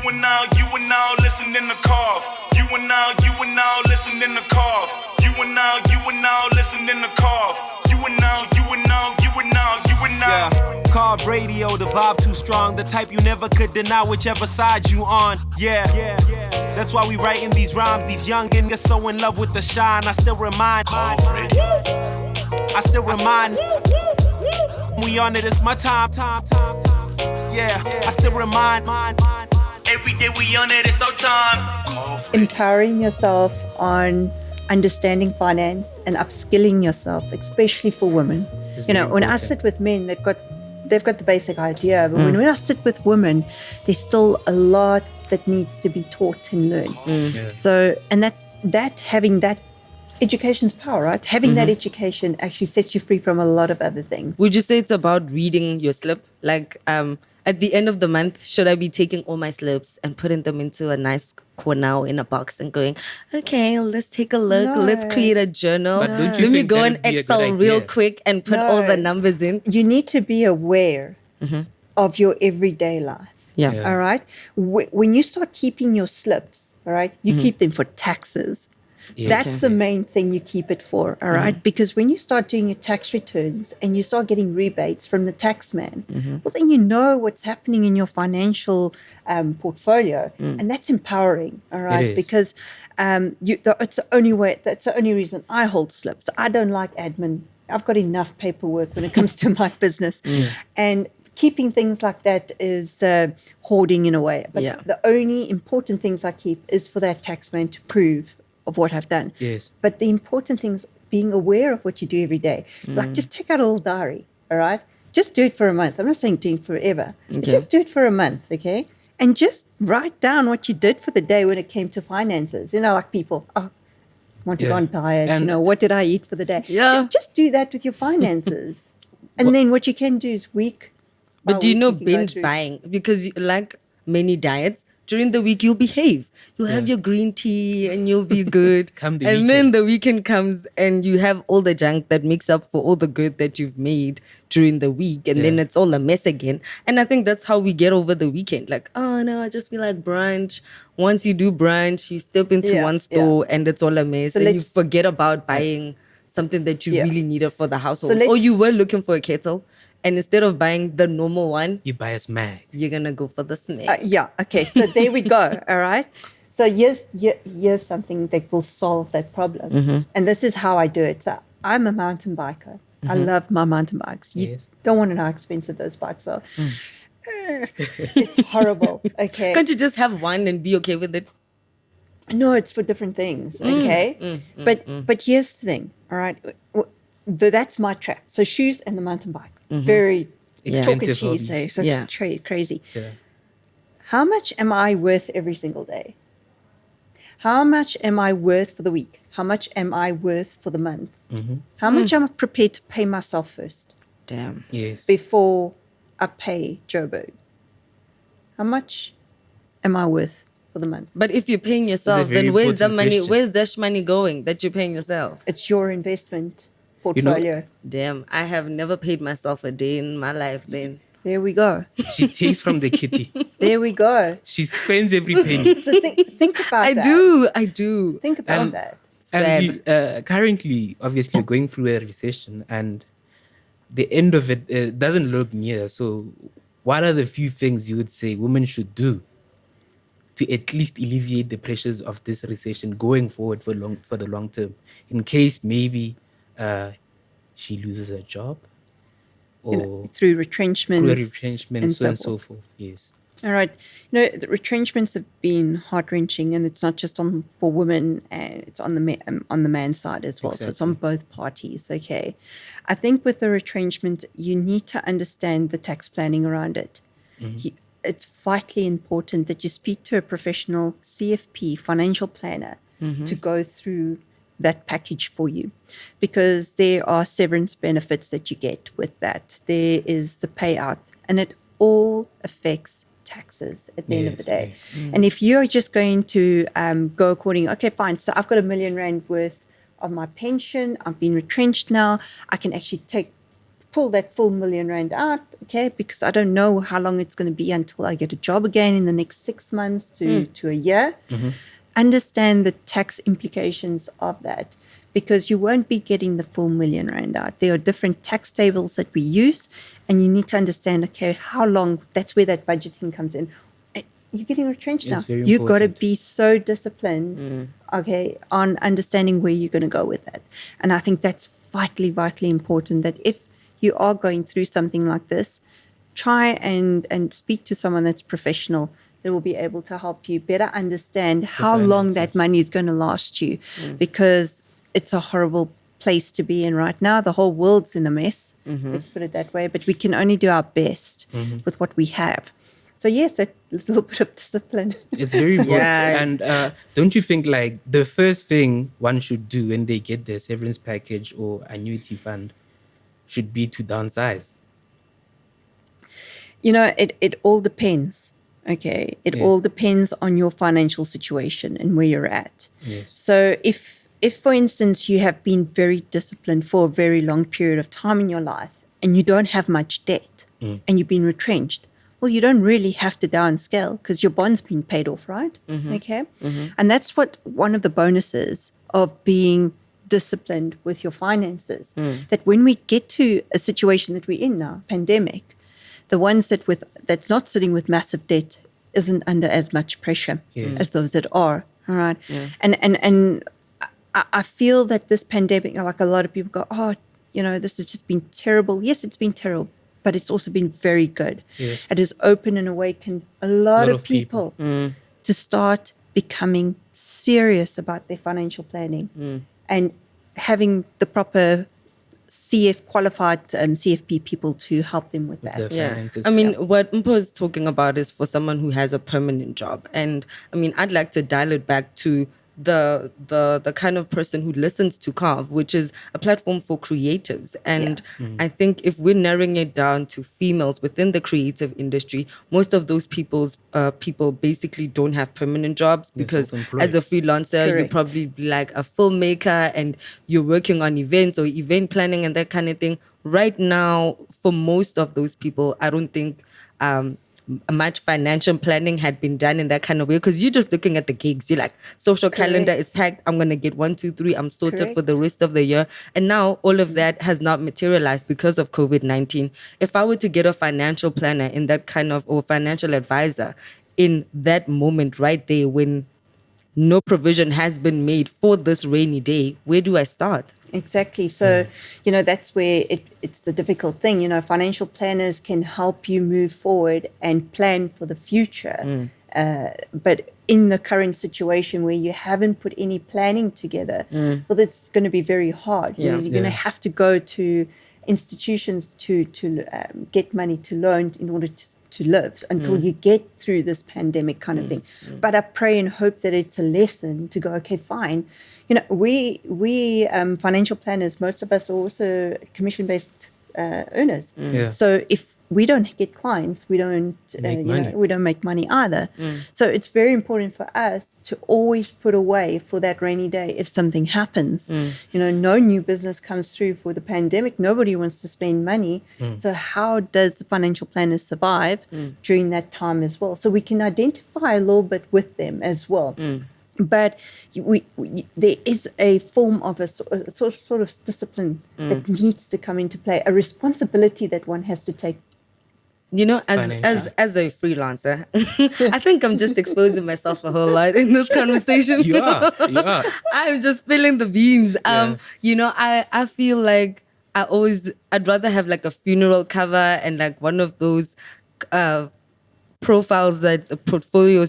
and now, listen in the Carve. You and now, listen in the Carve. You and now, listen in the Carve. You and now. Yeah, Carve Radio, the vibe too strong, the type you never could deny whichever side you on. Yeah. That's why we writing these rhymes. These youngins get so in love with the shine. I still remind. We on it, it's my time. Yeah, I still remind. Every day we on it, it's our time. Empowering yourself on understanding finance and upskilling yourself, especially for women. You know, when I sit with men, they've got the basic idea, but when I sit with women, there's still a lot that needs to be taught and learned. Yeah. So, and that having that education's power, right? Having that education actually sets you free from a lot of other things. Would you say it's about reading your slip? Like, at the end of the month, should I be taking all my slips and putting them into a nice corner in a box and going, okay, let's take a look. No. Let's create a journal. But don't you Let me think go that on would be a good Excel real idea? quick and put all the numbers in. You need to be aware of your everyday life. Yeah. All right. When you start keeping your slips, all right, you keep them for taxes. Yeah. That's the main thing you keep it for, all right? Because when you start doing your tax returns and you start getting rebates from the tax man, well, then you know what's happening in your financial portfolio, and that's empowering, all right? is. Because it's the only way. That's the only reason I hold slips. I don't like admin. I've got enough paperwork when it comes to my business, and keeping things like that is hoarding in a way. But the only important things I keep is for that taxman to prove of what I've done. Yes. But the important thing is being aware of what you do every day. Like, just take out a little diary, all right? Just do it for a month. I'm not saying do it forever. But just do it for a month, okay? And just write down what you did for the day when it came to finances. You know, like people, want to go on diet, And- you know, what did I eat for the day? Yeah. Just do that with your finances. And then what you can do is week by But do you week know you can go binge through. buying? Because like many diets, during the week you'll behave. You'll have your green tea and you'll be good. Come the and then weekend. the weekend comes and you have all the junk that makes up for all the good that you've made during the week. And then it's all a mess again. And I think that's how we get over the weekend. Like, oh no, I just feel like brunch. Once you do brunch, you step into one store and it's all a mess. So and you let's- forget about buying something that you really needed for the household. So or you let's- were looking for a kettle. And instead of buying the normal one, You buy a smack. you're gonna go for the snack. Okay, so there we go, all right? So here's something that will solve that problem. And this is how I do it. So I'm a mountain biker. I love my mountain bikes. You Yes. don't want to know how expensive those bikes are. It's horrible, okay? Can't you just have one and be okay with it? No, it's for different things, okay? But here's the thing, all right? That's my trap. So shoes and the mountain bike. Very chalk and Expensive cheese, hobbies. so Yeah. it's crazy. Yeah. How much am I worth every single day? How much am I worth for the week? How much am I worth for the month? How much am I prepared to pay myself first Damn. Yes. before I pay Joburg? How much am I worth for the month? But if you're paying yourself, very then where's the important money? question. Where's that money going that you're paying yourself? It's your investment portfolio. Damn, I have never paid myself a day in my life then. There we go. She takes from the kitty. There we go. She spends every penny. So think about I that. do. Think about And- that. And we, currently, obviously, we're going through a recession, and the end of it doesn't look near. So, what are the few things you would say women should do to at least alleviate the pressures of this recession going forward for the long term, in case maybe she loses her job, or Through retrenchments, through a retrenchment, and so on and so forth. forth. Yes. All right. The retrenchments have been heart-wrenching, and it's not just for women, and it's on the man's side as well. So it's on both parties, okay? I think with the retrenchment, you need to understand the tax planning around it. It's vitally important that you speak to a professional CFP, financial planner, to go through that package for you, because there are severance benefits that you get with that. There is the payout, and it all affects taxes at the end of the day. And if you're just going to go according, okay, fine, so I've got R1 million worth of my pension, I've been retrenched now, I can actually pull that full R1 million out, okay, because I don't know how long it's going to be until I get a job again in the next 6 months to a year. Understand the tax implications of that, because you won't be getting the full R1 million out. There are different tax tables that we use, and you need to understand, okay, how long, that's where that budgeting comes in. You're getting retrenched now. You've got to be so disciplined, okay, on understanding where you're going to go with that. And I think that's vitally, vitally important, that if you are going through something like this, try and speak to someone that's professional that will be able to help you better understand how long that money is going to last you, because it's a horrible place to be in right now. The whole world's in a mess, let's put it that way, but we can only do our best with what we have. So yes, a little bit of discipline. It's very important. And don't you think like the first thing one should do when they get their severance package or annuity fund should be to downsize? You know, it all depends. Okay. It all depends on your financial situation and where you're at. Yes. So if for instance, you have been very disciplined for a very long period of time in your life and you don't have much debt and you've been retrenched, well, you don't really have to downscale because your bond's been paid off, right? Okay. And that's what one of the bonuses of being disciplined with your finances, that when we get to a situation that we're in now, pandemic, the ones that's not sitting with massive debt isn't under as much pressure as those that are. All right. And I feel that this pandemic, like a lot of people go, oh, you know, this has just been terrible. Yes, it's been terrible, but it's also been very good. Yes. It has opened and awakened a lot of people to start becoming serious about their financial planning and having the proper qualified CFP people to help them with that. I mean, what Mpo is talking about is for someone who has a permanent job. And I mean, I'd like to dial it back to the kind of person who listens to Carve, which is a platform for creatives. And I think if we're narrowing it down to females within the creative industry, most of those people basically don't have permanent jobs, because as a freelancer, you probably be like a filmmaker and you're working on events or event planning and that kind of thing. Right now, for most of those people, I don't think much financial planning had been done in that kind of way, because you're just looking at the gigs. You're like, social calendar is packed. I'm going to get 1, 2, 3. I'm sorted for the rest of the year. And now all of that has not materialized because of COVID-19. If I were to get a financial planner in that kind of, or financial advisor in that moment right there when no provision has been made for this rainy day, where do I start? Exactly. So, you know, that's where it's the difficult thing. You know, financial planners can help you move forward and plan for the future. But in the current situation where you haven't put any planning together, well, that's going to be very hard. You're going to have to go to institutions to get money to loan in order to live until you get through this pandemic kind of thing. But I pray and hope that it's a lesson to go, okay, fine. You know, we financial planners, most of us are also commission-based earners. So if we don't get clients, we don't we don't make money either. So it's very important for us to always put away for that rainy day if something happens. You know, no new business comes through for the pandemic. Nobody wants to spend money. So how does the financial planner survive during that time as well? So we can identify a little bit with them as well. But there is a form of a sort of discipline that needs to come into play, a responsibility that one has to take. You know, as a freelancer, I think I'm just exposing myself a whole lot in this conversation. You are. I'm just spilling the beans. You know, I feel like I'd rather have like a funeral cover and like one of those portfolios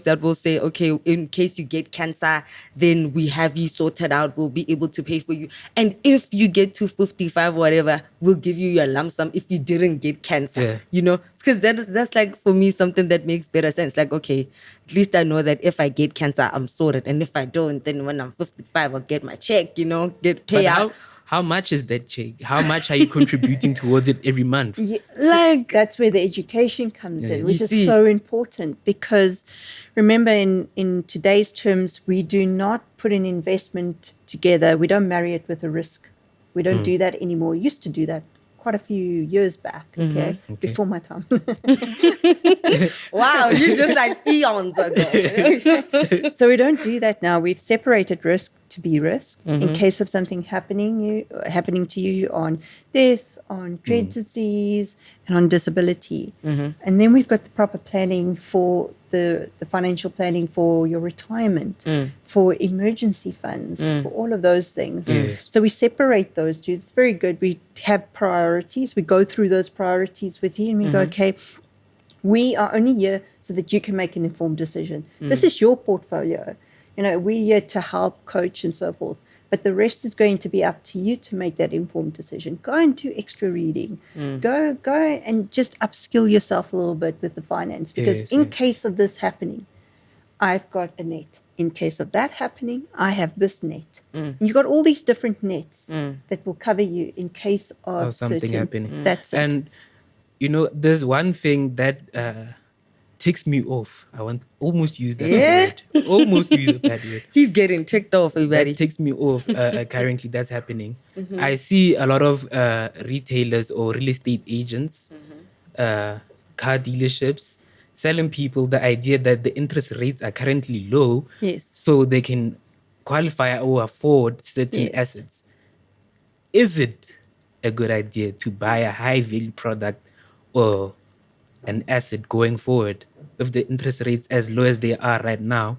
that will say, okay, in case you get cancer, then we have you sorted out. We'll be able to pay for you. And if you get to 55, whatever, we'll give you your lump sum if you didn't get cancer, you know, because that's like, for me, something that makes better sense. Like, okay, at least I know that if I get cancer, I'm sorted. And if I don't, then when I'm 55, I'll get my check, you know, get payout. How much is that check? How much are you contributing towards it every month? Yeah, like that's where the education comes in, which is so important, because remember, in today's terms, we do not put an investment together. We don't marry it with a risk. We don't do that anymore. We used to do that quite a few years back, okay, before my time. Wow, you just like eons ago. So we don't do that now. We've separated risk to be risk in case of something happening to you on death, on dread disease, and on disability. And then we've got the proper planning for the financial planning for your retirement, for emergency funds, for all of those things. Yes. So we separate those two. It's very good. We have priorities. We go through those priorities with you and we go, okay, we are only here so that you can make an informed decision. This is your portfolio. We're here to help, coach, and so forth. But the rest is going to be up to you to make that informed decision. Go and do extra reading. Go and just upskill yourself a little bit with the finance. Because in case of this happening, I've got a net. In case of that happening, I have this net. And you've got all these different nets that will cover you in case of something certain, happening. That's it. And, there's one thing that ticks me off. I want almost use that word. Almost use that word. He's getting ticked off, everybody. That takes me off currently. That's happening. I see a lot of retailers or real estate agents, car dealerships, selling people the idea that the interest rates are currently low, Yes. so they can qualify or afford certain assets. Is it a good idea to buy a high value product or an asset going forward with the interest rates as low as they are right now,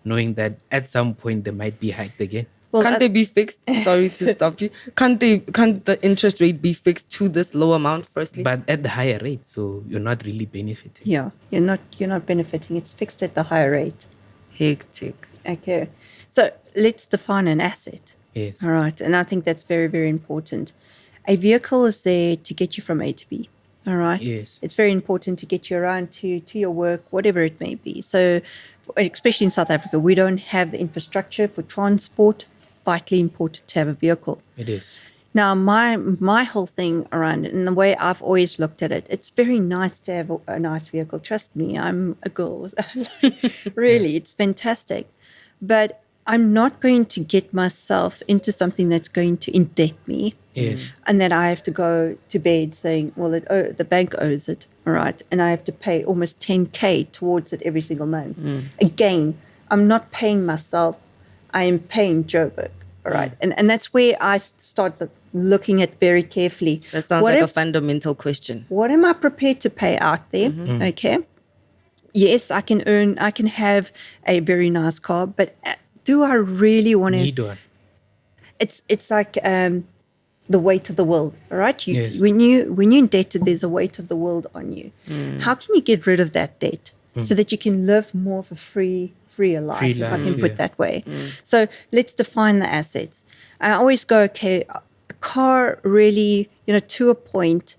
knowing that at some point they might be hiked again? Well, Can't they be fixed? Sorry to stop you. Can't the interest rate be fixed to this low amount firstly? But at the higher rate, so you're not really benefiting. Yeah, you're not benefiting. It's fixed at the higher rate. Hectic. Okay. So let's define an asset. Yes. All right. And I think that's very, very important. A vehicle is there to get you from A to B. All right. Yes. It's very important to get you around to your work, whatever it may be. So, especially in South Africa, we don't have the infrastructure for transport. Vitally important to have a vehicle. It is. Now, my whole thing around it, and the way I've always looked at it, it's very nice to have a nice vehicle. Trust me, I'm a girl. Really, it's fantastic. But I'm not going to get myself into something that's going to indebt me. Yes. And then I have to go to bed saying, well, the bank owes it, all right? And I have to pay almost 10K towards it every single month. Again, I'm not paying myself. I am paying Joburg, all right? And that's where I start looking at very carefully. That sounds like a fundamental question. What am I prepared to pay out there, okay? Yes, I can have a very nice car, but do I really want to? Need one. It's like the weight of the world, all right? Yes. When you're indebted, there's a weight of the world on you. How can you get rid of that debt so that you can live more of a freer life, if I can put that way? So let's define the assets. I always go, okay, a car really, to a point,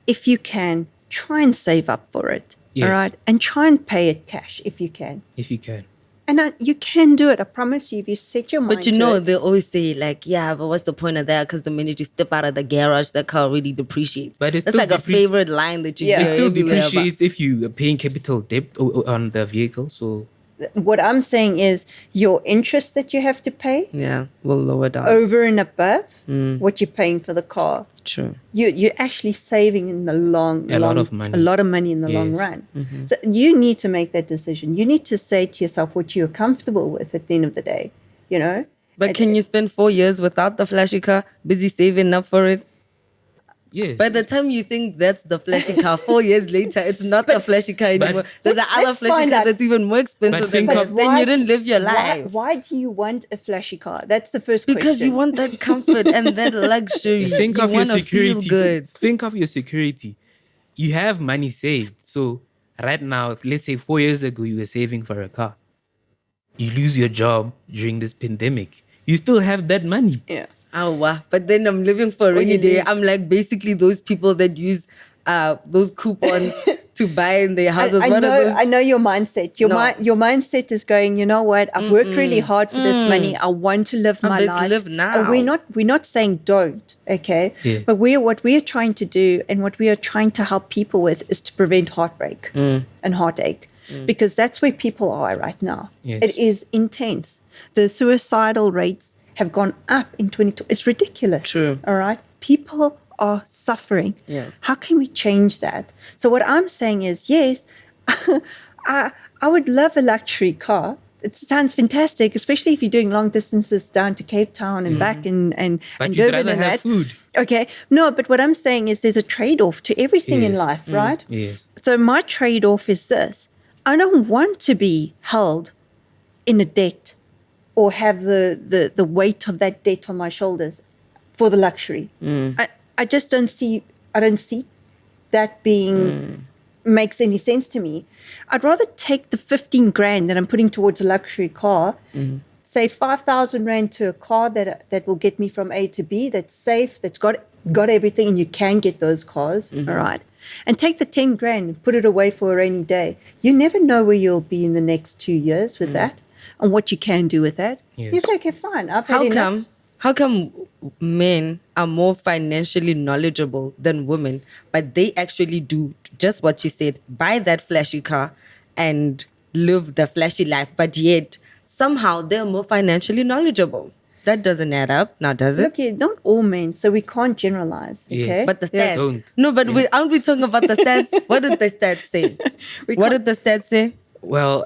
if you can, try and save up for it, all right? And try and pay it cash if you can. If you can. And you can do it. I promise you, if you set your mind But to it. they always say like, yeah, but what's the point of that? Because the minute you step out of the garage, that car already depreciates. But it's that's still like a favorite line that you hear It still everywhere about. depreciates if you are paying capital debt on the vehicle. So What I'm saying is your interest that you have to pay Yeah, will lower down. over and above what you're paying for the car. True. You're actually saving in the A lot of money. a lot of money in the long Yes. run. So you need to make that decision. You need to say to yourself what you're comfortable with at the end of the day. But can you spend 4 years without the flashy car, busy saving up for it? yes. By the time you think that's the flashy car, 4 years later, it's not the flashy car anymore. There's another let's flashy find car out. that's even more expensive But than think that. of- Then you didn't live your life. Why do you want a flashy car? That's the first Because question. you want that comfort and that luxury. Think you of your wanna security. Feel good. Think of your security. You have money saved. So right now, let's say 4 years ago, you were saving for a car. You lose your job during this pandemic. You still have that money. Yeah. Oh, wow. But then I'm living for a rainy you day. lose- I'm like basically those people that use those coupons to buy in their houses. I What are know, those? I know your mindset. Your mindset is going, you know what? I've worked really hard for this money. I want to live my Let's life. live now. And we're not saying don't, okay? Yeah. But what we are trying to do and what we are trying to help people with is to prevent heartbreak and heartache. Because that's where people are right now. Yes. It is intense. The suicidal rates have gone up in 2020. It's ridiculous. True. All right? People are suffering. Yeah. How can we change that? So what I'm saying is, yes, I would love a luxury car. It sounds fantastic, especially if you're doing long distances down to Cape Town and back and But and you'd Durban rather and have that. food. Okay. No, but what I'm saying is there's a trade-off to everything in Yes. life, right? Yes. So my trade-off is this. I don't want to be held in a debt or have the weight of that debt on my shoulders for the luxury. I just don't see that being makes any sense to me. I'd rather take the 15 grand that I'm putting towards a luxury car, say 5,000 rand to a car that will get me from A to B, that's safe, that's got everything, and you can get those cars, all right? And take the 10 grand and put it away for a rainy day. You never know where you'll be in the next 2 years with that and what you can do with that. Yes. You say, okay, fine, I've had enough. How come men are more financially knowledgeable than women, but they actually do just what you said, buy that flashy car and live the flashy life, but yet somehow they're more financially knowledgeable? That doesn't add up, now does it? Look, not all men, so we can't generalize, okay? Yes. But the stats. Yes. Don't. No, but aren't we talking about the stats? What did the stats say? What did the stats say? Well,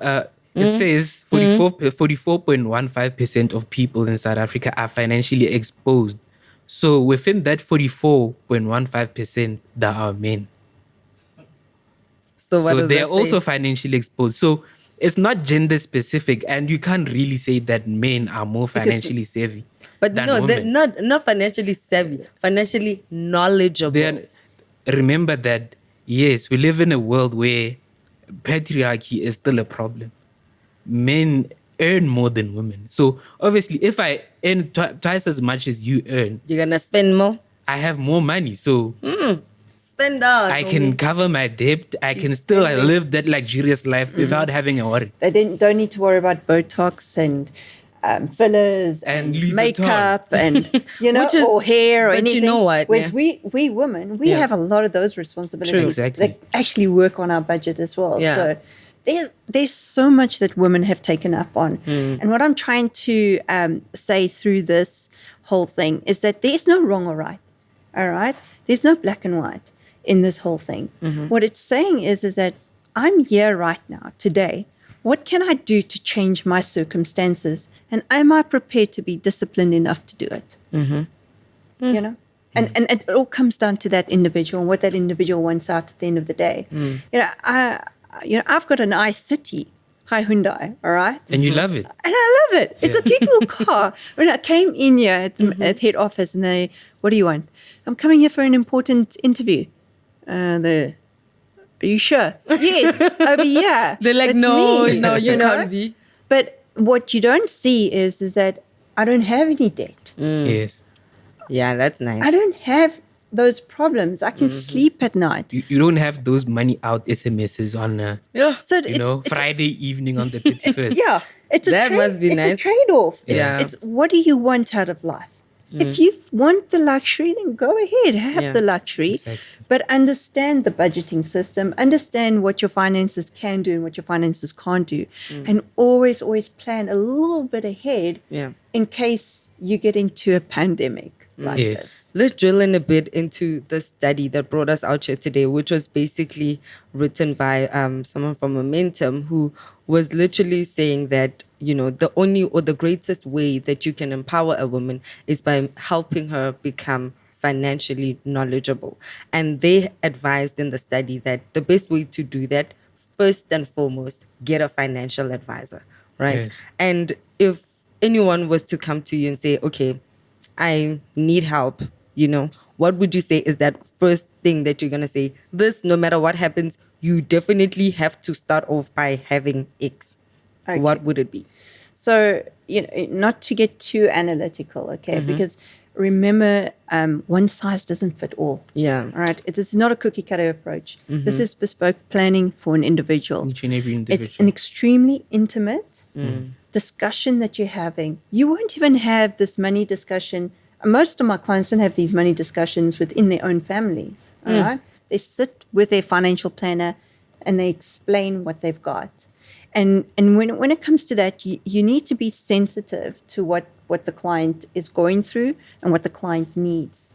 it says 44.15% of people in South Africa are financially exposed. So within that 44.15%, there are men. So what So does they're that also say? financially exposed. So it's not gender specific, and you can't really say that men are more financially savvy But than no, they're women. not financially savvy, financially knowledgeable. Remember that, yes, we live in a world where patriarchy is still a problem. Men earn more than women. So obviously, if I earn twice as much as you earn, You're gonna spend more? I have more money. So Spend out. I can cover my debt. I can still spending. live that luxurious life without having a worry. They don't need to worry about Botox and fillers And and Louis makeup and, Which is- or hair or but you anything. know what, Whereas yeah. we women, we Yeah. have a lot of those responsibilities Exactly. that actually work on our budget as well. Yeah. So there's so much that women have taken up on. And what I'm trying to say through this whole thing is that there's no wrong or right. All right? There's no black and white in this whole thing. What it's saying is that I'm here right now, today. What can I do to change my circumstances? And am I prepared to be disciplined enough to do it? You know? And it all comes down to that individual and what that individual wants out at the end of the day. I've got an i30 Hyundai, all right? And you love it. And I love it. It's a cute little car. When I came in here at head office and they, what do you want? I'm coming here for an important interview. Are you sure? Yes, over here. They're like, That's no, me, no, you know? can't be. But what you don't see is that I don't have any debt. Yes. Yeah, that's nice. I don't have those problems. I can sleep at night. You don't have those money out SMSs on, Yeah. So Friday evening on the 31st. Yeah, it's That must be it's a nice. trade-off. Yeah. It's what do you want out of life? If you want the luxury, then go ahead, have Yeah, the luxury. exactly. But understand the budgeting system, understand what your finances can do and what your finances can't do. And always plan a little bit ahead Yeah. in case you get into a pandemic like Yes. this. Let's drill in a bit into the study that brought us out here today, which was basically written by someone from Momentum, who was literally saying that, the only or the greatest way that you can empower a woman is by helping her become financially knowledgeable. And they advised in the study that the best way to do that, first and foremost, get a financial advisor, right? Yes. And if anyone was to come to you and say, okay, I need help, what would you say is that first thing that you're going to say? This, no matter what happens, you definitely have to start off by having X. Okay. What would it be? So, not to get too analytical, okay? Because remember, one size doesn't fit all. Yeah. All right. It is not a cookie cutter approach. This is bespoke planning for an individual. Each and every It's individual. an extremely intimate discussion that you're having. You won't even have this money discussion. Most of my clients don't have these money discussions within their own families. All right. They sit with their financial planner and they explain what they've got. And when it comes to that, you need to be sensitive to what what the client is going through and what the client needs.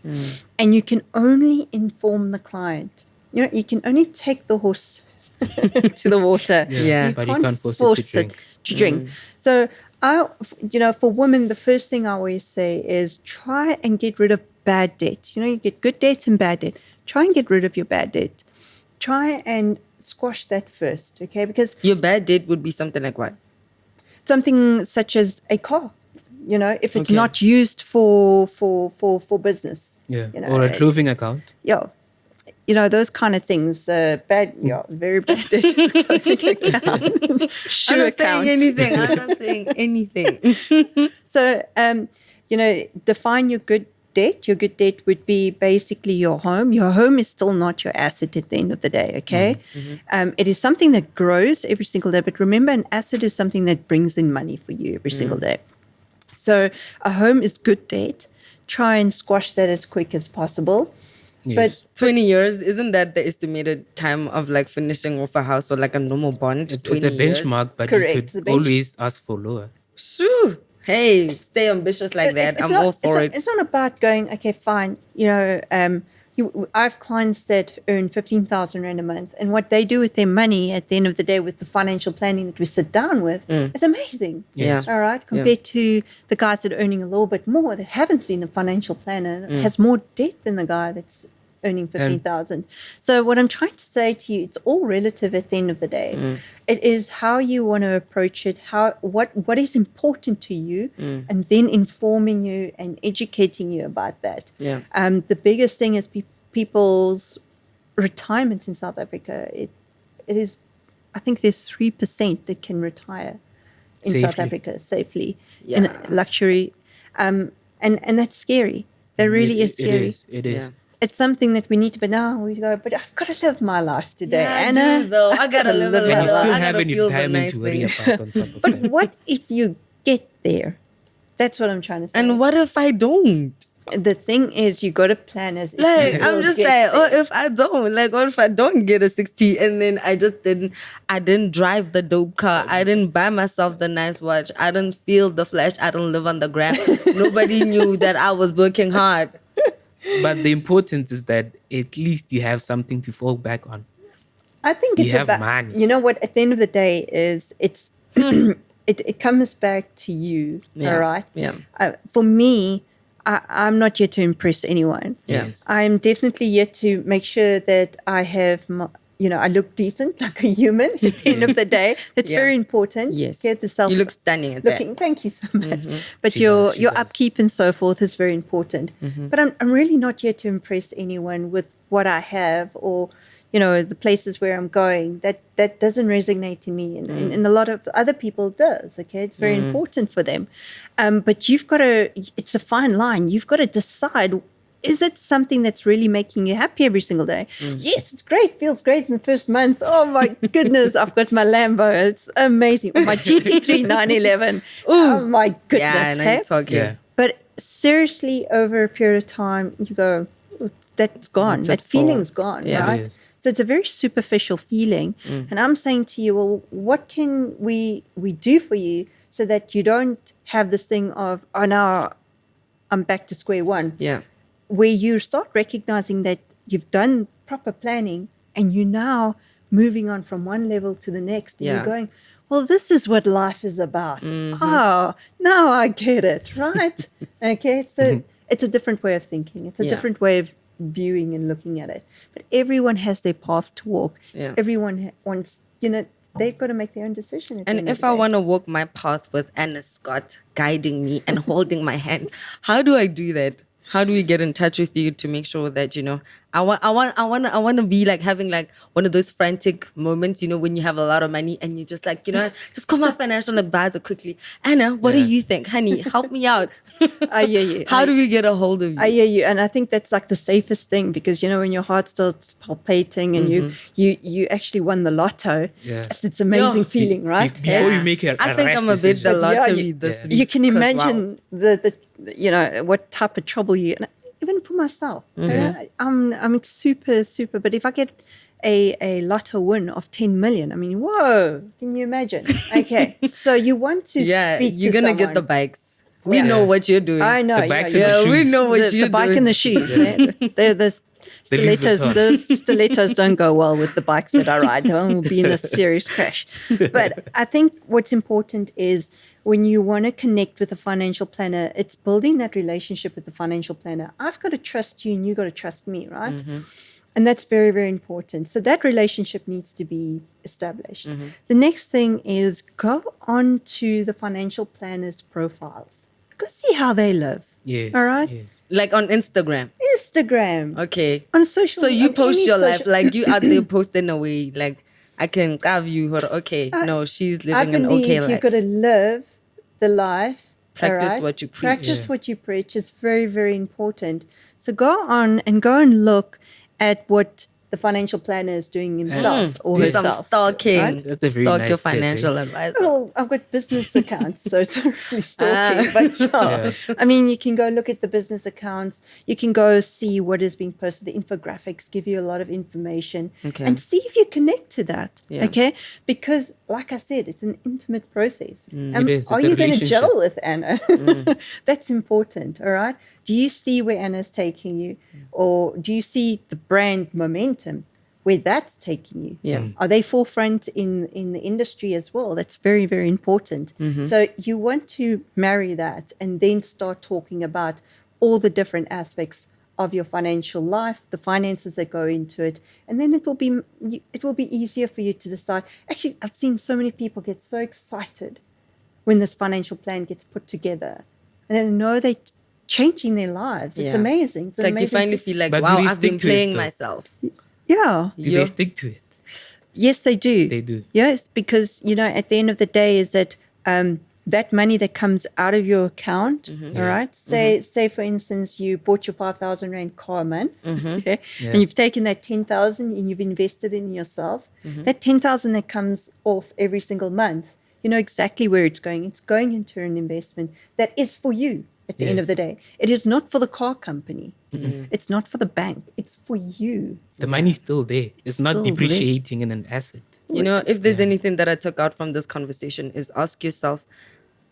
And you can only inform the client. You know, you can only take the horse to the water. Yeah. But you can't force it to drink. So, for women, the first thing I always say is try and get rid of bad debt. You know, you get good debt and bad debt. Try and get rid of your bad debt. Try and squash that first, okay? Because Your bad debt would be something like what? something such as a car, you know, if it's Okay. not used for business. Yeah. You know, Or a clothing account. Yeah. You know, those kind of things. Very bad debt is a clothing account. Shoe I'm not account. saying anything. I'm not saying anything. So, define your good debt. Your good debt would be basically your home. Your home is still not your asset at the end of the day, okay? It is something that grows every single day. But remember, an asset is something that brings in money for you every single day. So a home is good debt. Try and squash that as quick as possible. Yes. 20 years, isn't that the estimated time of like finishing off a house or like a normal bond? It's 20 a years? benchmark, but Correct, you it's a could bench- always ask for lower. Shoo. Hey, stay ambitious like that. I'm all for it. It's not about going, okay, fine. You know, I have clients that earn 15,000 Rand a month, and what they do with their money at the end of the day with the financial planning that we sit down with is amazing. Yeah. All right. Compared to the guys that are earning a little bit more that haven't seen a financial planner that has more debt than the guy that's earning 15,000. So what I'm trying to say to you, it's all relative at the end of the day. It is how you want to approach it, what is important to you, and then informing you and educating you about that. Yeah. The biggest thing is people's retirement in South Africa. It is, I think there's 3% that can retire in South Safely. Africa safely Yeah. in luxury, and that's scary. That really is scary. It is. Yeah. It's something that we need to, but now we go, but I've got to live my life today. Yeah, I Anna. do, though. I gotta live And my you life. still I have gotta an feel the retirement nice to worry thing. about on top of But that. what if you get there? That's what I'm trying to say. And what if I don't? The thing is, you got to plan as if Like, you I'm will just get like, there. if I don't? Like, what if I don't get a 60 and then I didn't drive the dope car. I didn't buy myself the nice watch. I didn't feel the flash. I don't live on the gram. Nobody knew that I was working hard. But the importance is that at least you have something to fall back on. I think You it's have about, money. you know what, at the end of the day is it's, it comes back to you, Yeah, all right? yeah. For me, I'm not here to impress anyone. Yeah. Yes. I'm definitely here to make sure that I have, I look decent like a human at the end of the day. That's Yeah. very important. Yes. Get the self You look stunning at looking. that. Thank you so much. But She your does, she your does. upkeep and so forth is very important. But I'm really not here to impress anyone with what I have or the places where I'm going. That doesn't resonate in me, and a lot of other people does. Okay, it's very important for them. But you've got to. It's a fine line. You've got to decide. Is it something that's really making you happy every single day? Yes, it's great. Feels great in the first month. Oh my goodness, I've got my Lambo. It's amazing. My GT3 911. Oh my goodness. Yeah, and hey? I'm talking. Yeah. But seriously, over a period of time, you go, that's gone. That's That it feeling's for- gone, yeah. right? It is. So it's a very superficial feeling. And I'm saying to you, well, what can we do for you so that you don't have this thing of, oh, now I'm back to square one, Yeah. where you start recognizing that you've done proper planning and you're now moving on from one level to the next. And Yeah. you're going, well, this is what life is about. Oh, now I get it, right? Okay, so it's a different way of thinking. It's a Yeah. different way of viewing and looking at it. But everyone has their path to walk. Yeah. Everyone wants, they've got to make their own decision. at the And end of if the I day. want to walk my path with Anna Scott guiding me and holding my hand, how do I do that? How do we get in touch with you to make sure that I want to be like having like one of those frantic moments, when you have a lot of money and you just like, just call my financial advisor quickly. Anna, what do Yeah. you think? Honey, help me out. I hear you. How do we get a hold of you? I hear you, and I think that's like the safest thing because when your heart starts palpitating and you actually won the lotto, Yeah. it's an amazing Yeah. feeling, right? Before you make a I think rash I'm a bit decision. the lottery you- this Yeah. week. You can 'cause, wow. imagine the what type of trouble you, even for myself. I'm super. But if I get a lotto win of 10 million, I mean, whoa! Can you imagine? Okay, so you want to Yeah, speak you're to gonna get the someone. bikes. We know what you're doing. I know. The bikes yeah, and the we shoes. know what the you're bike doing. and the shoes. The Louis stilettos. Vuitton. The stilettos don't go well with the bikes that I ride. They'll be in a serious crash. But I think what's important is when you want to connect with a financial planner, it's building that relationship with the financial planner. I've got to trust you, and you got to trust me, right? And that's very, very important. So that relationship needs to be established. The next thing is go on to the financial planners' profiles. Go see how they live. Yes. All right? Yes. Like on Instagram. Instagram. Okay. On social So you on post any your life, social- like you out there posting away, like I can have you, or okay, no, she's I living an believe okay you've life. got to live the life. Practice all right? what you preach. Practice what you preach. It's very, very important. So go and look at what the financial planner is doing himself or Do some herself. stalking. right? That's a very Stalk nice your tip, eh? financial advisor. Well, I've got business accounts, so it's not really stalking. But yeah. I mean, you can go look at the business accounts. You can go see what is being posted. The infographics give you a lot of information. Okay. And see if you connect to that. Yeah. Okay? Because, like I said, it's an intimate process. It is. Are It's a you going to relationship. gel with Anna? That's important, all right? Do you see where Anna's taking you? Or do you see the brand momentum? Where that's taking you. Yeah. Are they forefront in the industry as well? That's very, very important. So you want to marry that and then start talking about all the different aspects of your financial life, the finances that go into it, and then it will be easier for you to decide. Actually, I've seen so many people get so excited when this financial plan gets put together, and they know they're changing their lives. It's Yeah. amazing. It's like you amazing finally thing. feel like, But do wow, they I've been stick to it, playing though? myself. Yeah. Do Yeah. they stick to it? Yes, they do. They do. Yes, because, at the end of the day is that that money that comes out of your account, all right? Say, for instance, you bought your 5,000 Rand car a month, okay? And you've taken that 10,000 and you've invested in yourself. That 10,000 that comes off every single month, you know exactly where it's going. It's going into an investment that is for you at the end of the day. It is not for the car company. It's not for the bank. It's for you. The money's still there. It's not still there. depreciating in an asset. You know, if there's anything that I took out from this conversation is ask yourself,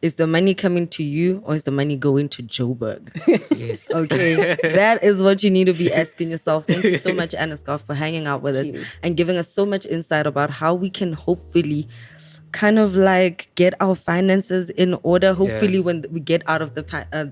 is the money coming to you or is the money going to Joburg? Yes. Okay, that is what you need to be asking yourself. Thank you so much, Anna Scott, for hanging out with us and giving us so much insight about how we can hopefully kind of like get our finances in order. Hopefully, when we get out of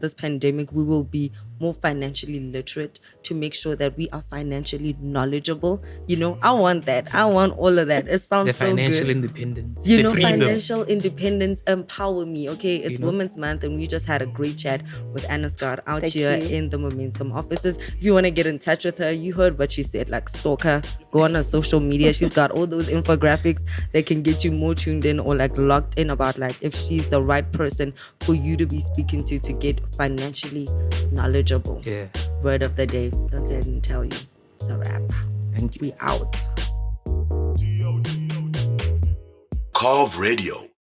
this pandemic, we will be more financially literate to make sure that we are financially knowledgeable. You know, I want that. I want all of that. It sounds The so financial good. independence. You the know, freedom. financial independence, empower me. Okay, it's You know? Women's Month, and we just had a great chat with Anna Scott out Thank here you. in the Momentum offices. If you want to get in touch with her, you heard what she said, like stalk her, go on her social media. She's got all those infographics that can get you more tuned in or like locked in about like if she's the right person for you to be speaking to get financially knowledgeable. Yeah. Word of the day. Don't say I didn't tell you. It's a wrap. Thank you. We out. Carve Radio.